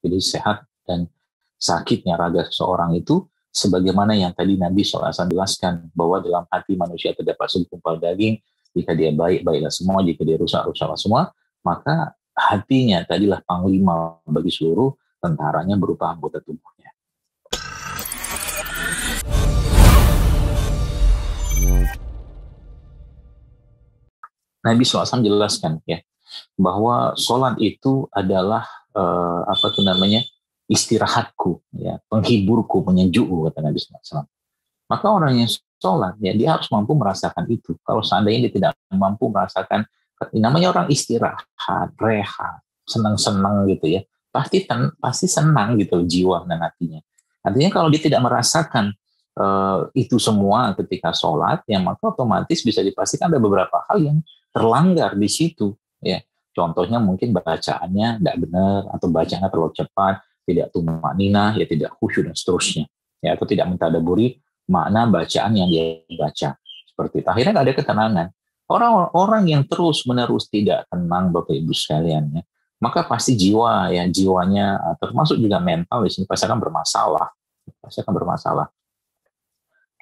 Jadi sehat dan sakitnya raga seseorang itu sebagaimana yang tadi Nabi SAW jelaskan, bahwa dalam hati manusia terdapat segumpal daging, jika dia baik, baiklah semua, jika dia rusak, rusaklah semua, maka hatinya tadilah panglima bagi seluruh tentaranya berupa anggota tubuhnya. Nabi SAW jelaskan ya, bahwa sholat itu adalah istirahatku, ya, penghiburku, penyejukku, kata Nabi SAW. Maka orang yang sholat, ya, dia harus mampu merasakan itu. Kalau seandainya dia tidak mampu merasakan, namanya orang istirahat, rehat, senang-senang gitu ya, pasti senang gitu jiwa dan hatinya. Artinya kalau dia tidak merasakan itu semua ketika sholat, ya maka otomatis bisa dipastikan ada beberapa hal yang terlanggar di situ. Ya, contohnya mungkin bacaannya tidak benar, atau bacaannya terlalu cepat, tidak tumaninah, ya tidak khusyuk dan seterusnya. Ya, atau tidak mentadaburi makna bacaan yang dia baca. Seperti itu. Akhirnya nggak ada ketenangan. Orang-orang yang terus-menerus tidak tenang, Bapak Ibu sekalian, ya, maka pasti jiwanya, termasuk juga mental di sini pasti akan bermasalah.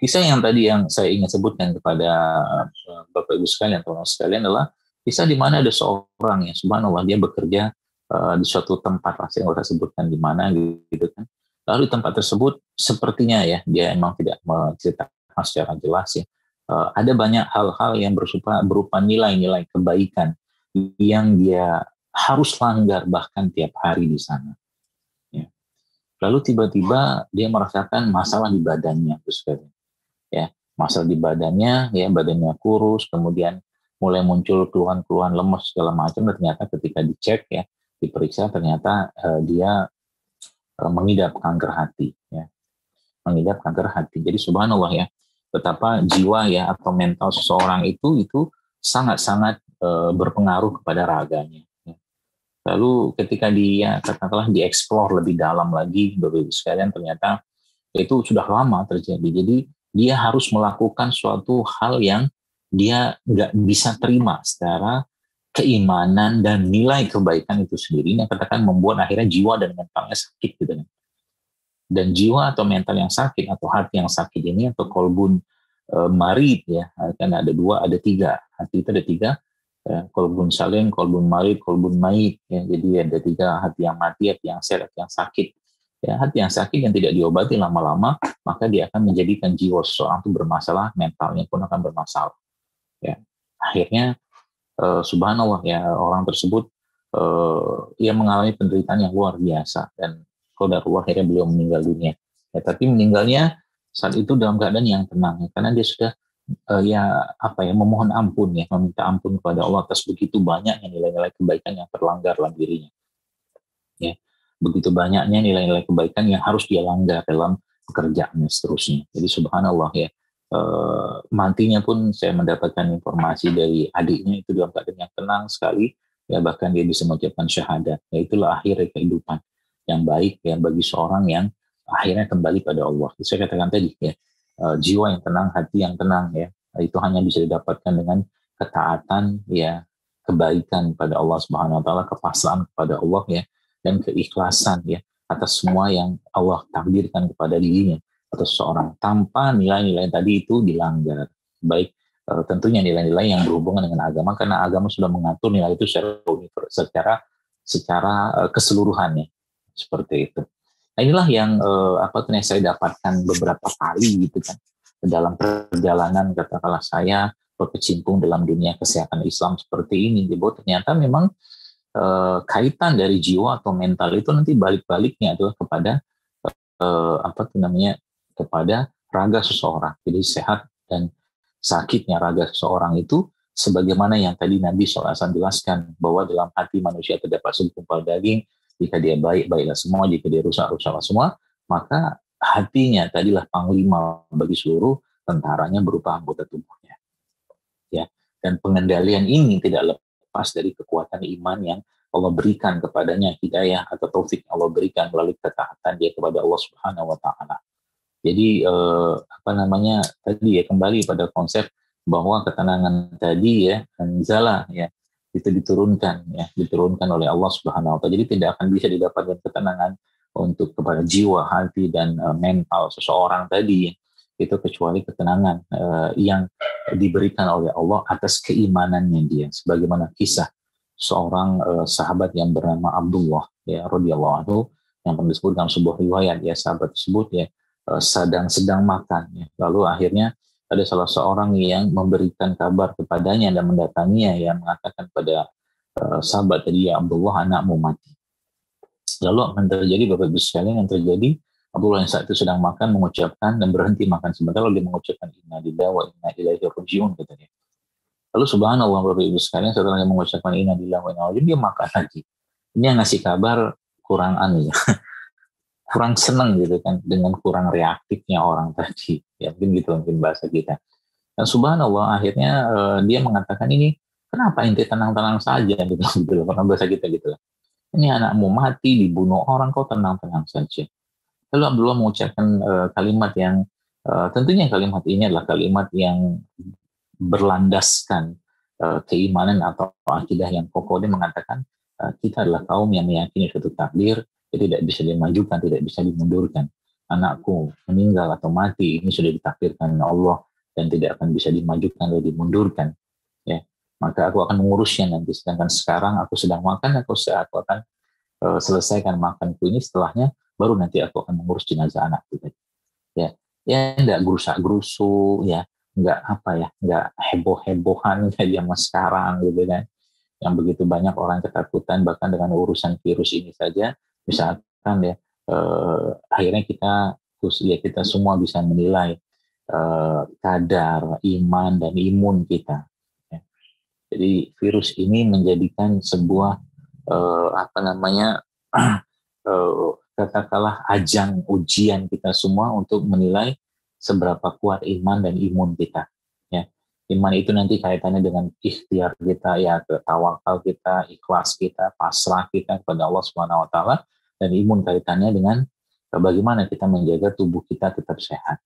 Kisah yang tadi yang saya ingin sebutkan kepada Bapak Ibu sekalian, teman-teman sekalian, adalah kisah di mana ada seorang yang subhanallah dia bekerja di suatu tempat, saya nggak usah sebutkan di mana gitu kan. Lalu di tempat tersebut sepertinya ya dia emang tidak menceritakan secara jelas ya. Ada banyak hal-hal yang berupa nilai-nilai kebaikan yang dia harus langgar bahkan tiap hari di sana. Ya. Lalu tiba-tiba dia merasakan masalah di badannya, sekalian. Ya, masalah di badannya, ya badannya kurus, kemudian mulai muncul keluhan-keluhan lemes segala macam, dan ternyata ketika dicek ya, diperiksa ternyata dia mengidap kanker hati, ya, mengidap kanker hati. Jadi subhanallah ya, betapa jiwa ya atau mental seseorang itu sangat-sangat berpengaruh kepada raganya. Ya. Lalu ketika dia katakanlah dieksplor lebih dalam lagi, Bapak Ibu sekalian, ternyata itu sudah lama terjadi. Jadi dia harus melakukan suatu hal yang dia nggak bisa terima secara keimanan dan nilai kebaikan itu sendiri, yang katakan membuat akhirnya jiwa dan mentalnya sakit gitu kan. Dan jiwa atau mental yang sakit atau hati yang sakit ini, atau kolbun marid ya, kan ada dua, ada tiga. Hati itu ada tiga, kolbun salim, kolbun marid, kolbun mait. Ya, jadi ada tiga, hati yang mati, hati yang sehat, hati yang sakit. Ya, hati yang sakit yang tidak diobati lama-lama, maka dia akan menjadikan jiwa seseorang itu bermasalah, mentalnya pun akan bermasalah. Ya, akhirnya subhanallah ya, orang tersebut ia mengalami penderitaan yang luar biasa, dan qadarullah akhirnya beliau meninggal dunia. Ya, tapi meninggalnya saat itu dalam keadaan yang tenang, ya, karena dia sudah memohon ampun ya, meminta ampun kepada Allah atas begitu banyaknya nilai-nilai kebaikan yang terlanggar dalam dirinya. Ya, begitu banyaknya nilai-nilai kebaikan yang harus dia langgar dalam pekerjaannya seterusnya. Jadi subhanallah ya, mantinya pun saya mendapatkan informasi dari adiknya itu dalam keadaan yang tenang sekali, ya bahkan dia bisa mengucapkan syahadat. Ya, itulah akhir kehidupan yang baik ya bagi seorang yang akhirnya kembali pada Allah. Saya katakan tadi ya, jiwa yang tenang, hati yang tenang ya, itu hanya bisa didapatkan dengan ketaatan ya, kebaikan pada Allah Subhanahu wa taala, kepasrahan kepada Allah ya, dan keikhlasan ya atas semua yang Allah takdirkan kepada dirinya atau seseorang, tanpa nilai-nilai tadi itu dilanggar. Baik tentunya nilai-nilai yang berhubungan dengan agama, karena agama sudah mengatur nilai itu secara keseluruhannya, seperti itu. Nah, inilah yang saya dapatkan beberapa kali gitu kan dalam perjalanan katakanlah saya berkecimpung dalam dunia kesehatan Islam seperti ini. Bahwa ternyata memang kaitan dari jiwa atau mental itu nanti balik-baliknya adalah kepada kepada raga seseorang. Jadi sehat dan sakitnya raga seseorang itu sebagaimana yang tadi Nabi SAW jelaskan, bahwa dalam hati manusia terdapat segumpal daging, jika dia baik, baiklah semua, jika dia rusak, rusaklah semua, maka hatinya tadilah panglima bagi seluruh tentaranya berupa anggota tubuhnya. Ya, dan pengendalian ini tidak lepas dari kekuatan iman yang Allah berikan kepadanya, hidayah atau taufik Allah berikan melalui ketaatan dia kepada Allah Subhanahu wa taala. Jadi tadi ya, kembali pada konsep bahwa ketenangan tadi ya, anzala ya, itu diturunkan oleh Allah Subhanahu wa taala. Jadi tidak akan bisa didapatkan ketenangan untuk kepada jiwa, hati dan mental seseorang tadi itu kecuali ketenangan yang diberikan oleh Allah atas keimanannya dia, sebagaimana kisah seorang sahabat yang bernama Abdullah ya radhiyallahu anhu yang pernah disebut dalam sebuah riwayat ya, sahabat tersebut ya sedang makan ya. Lalu akhirnya ada salah seorang yang memberikan kabar kepadanya dan mendatanginya yang mengatakan pada sahabat tadi, ya Abdullah, anakmu mati. Lalu akan terjadi Bapak Ibu sekalian, yang terjadi Abdullah yang saat itu sedang makan mengucapkan dan berhenti makan sebentar, lalu dia mengucapkan inna lillahi wa inna ilaihi raji'un katanya. Lalu subhanallah Bapak Ibu sekalian, setelah dia mengucapkan inna lillahi wa inna ilaihi raji'un, dia makan lagi. Ini yang ngasih kabar kurang ya. Kurang senang gitu kan dengan kurang reaktifnya orang tadi ya, mungkin bahasa kita. Dan subhanallah akhirnya dia mengatakan, ini kenapa inti tenang-tenang saja gitu karena bahasa kita gitu. Ini anakmu mati dibunuh orang, kau tenang-tenang saja. Lalu Abdullah mengucapkan kalimat yang tentunya kalimat ini adalah kalimat yang berlandaskan keimanan atau akidah yang kokoh. Dia mengatakan kita adalah kaum yang meyakini suatu takdir, tidak bisa dimajukan, tidak bisa dimundurkan. Anakku meninggal atau mati, ini sudah ditakdirkan oleh Allah dan tidak akan bisa dimajukan atau dimundurkan. Ya, maka aku akan mengurusnya nanti. Sedangkan sekarang aku sedang makan, aku akan selesaikan makanku ini, setelahnya baru nanti aku akan mengurus jenazah anakku. Ya, enggak gerusak-gerusu, ya, enggak enggak heboh-hebohan kayak zaman sekarang gitu kan. Yang begitu banyak orang ketakutan bahkan dengan urusan virus ini saja. Misalkan ya akhirnya kita semua bisa menilai kadar iman dan imun kita ya. Jadi virus ini menjadikan sebuah katakanlah ajang ujian kita semua untuk menilai seberapa kuat iman dan imun kita ya. Iman itu nanti kaitannya dengan ikhtiar kita ya, tawakal kita, ikhlas kita, pasrah kita kepada Allah Subhanahu wa taala. Dan imun kaitannya dengan bagaimana kita menjaga tubuh kita tetap sehat.